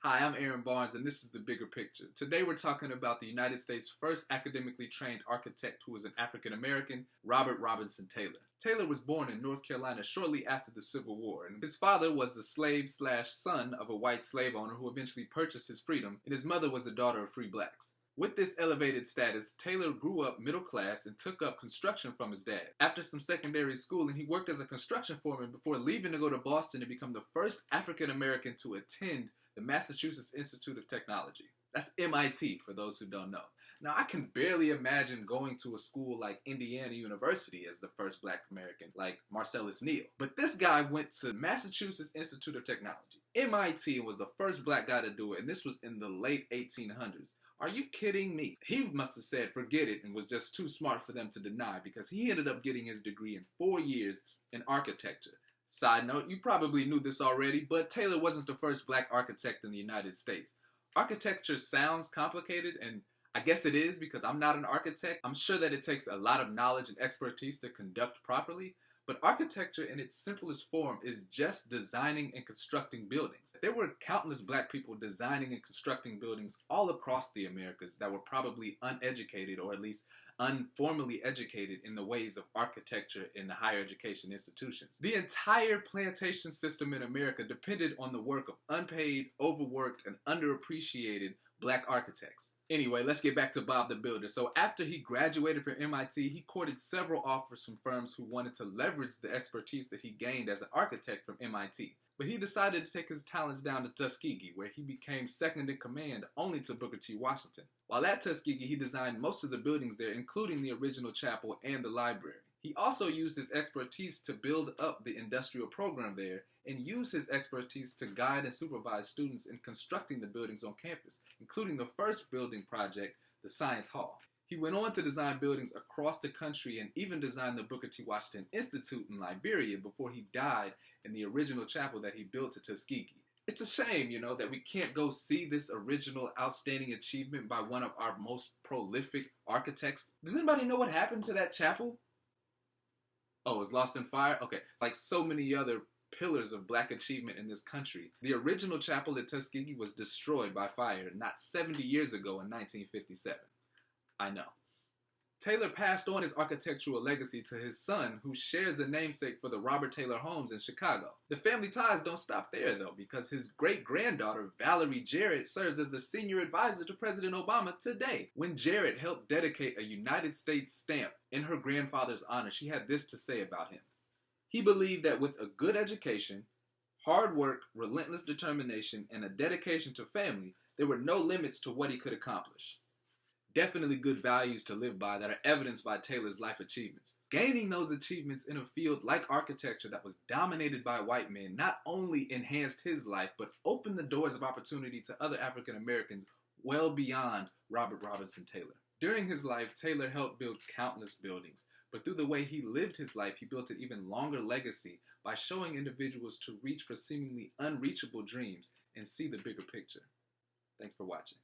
Hi, I'm Aaron Barnes, and this is The Bigger Picture. Today we're talking about the United States' first academically trained architect who was an African American, Robert Robinson Taylor. Taylor was born in North Carolina shortly after the Civil War, and his father was the slave/son of a white slave owner who eventually purchased his freedom, and his mother was the daughter of free blacks. With this elevated status, Taylor grew up middle class and took up construction from his dad. After some secondary schooling, he worked as a construction foreman before leaving to go to Boston to become the first African American to attend the Massachusetts Institute of Technology. That's MIT for those who don't know. Now, I can barely imagine going to a school like Indiana University as the first black American, like Marcellus Neal. But this guy went to Massachusetts Institute of Technology. MIT was the first black guy to do it, and this was in the late 1800s. Are you kidding me? He must have said forget it and was just too smart for them to deny, because he ended up getting his degree in 4 years in architecture. Side note, you probably knew this already, but Taylor wasn't the first black architect in the United States. Architecture sounds complicated, and I guess it is because I'm not an architect. I'm sure that it takes a lot of knowledge and expertise to conduct properly, but architecture in its simplest form is just designing and constructing buildings. There were countless black people designing and constructing buildings all across the Americas that were probably uneducated, or at least unformally educated in the ways of architecture in the higher education institutions. The entire plantation system in America depended on the work of unpaid, overworked, and underappreciated black architects. Anyway, let's get back to Bob the Builder. So after he graduated from MIT, he courted several offers from firms who wanted to leverage the expertise that he gained as an architect from MIT. But he decided to take his talents down to Tuskegee, where he became second in command only to Booker T. Washington. While at Tuskegee, he designed most of the buildings there, including the original chapel and the library. He also used his expertise to build up the industrial program there, and used his expertise to guide and supervise students in constructing the buildings on campus, including the first building project, the Science Hall. He went on to design buildings across the country and even designed the Booker T. Washington Institute in Liberia before he died in the original chapel that he built at Tuskegee. It's a shame, that we can't go see this original outstanding achievement by one of our most prolific architects. Does anybody know what happened to that chapel? Oh, it was lost in fire? Okay. Like so many other pillars of black achievement in this country, the original chapel at Tuskegee was destroyed by fire not 70 years ago in 1957. I know. Taylor passed on his architectural legacy to his son, who shares the namesake for the Robert Taylor homes in Chicago. The family ties don't stop there, though, because his great-granddaughter, Valerie Jarrett, serves as the senior advisor to President Obama today. When Jarrett helped dedicate a United States stamp in her grandfather's honor, she had this to say about him. He believed that with a good education, hard work, relentless determination, and a dedication to family, there were no limits to what he could accomplish. Definitely good values to live by that are evidenced by Taylor's life achievements. Gaining those achievements in a field like architecture that was dominated by white men not only enhanced his life, but opened the doors of opportunity to other African Americans well beyond Robert Robinson Taylor. During his life, Taylor helped build countless buildings, but through the way he lived his life, he built an even longer legacy by showing individuals to reach for seemingly unreachable dreams and see the bigger picture. Thanks for watching.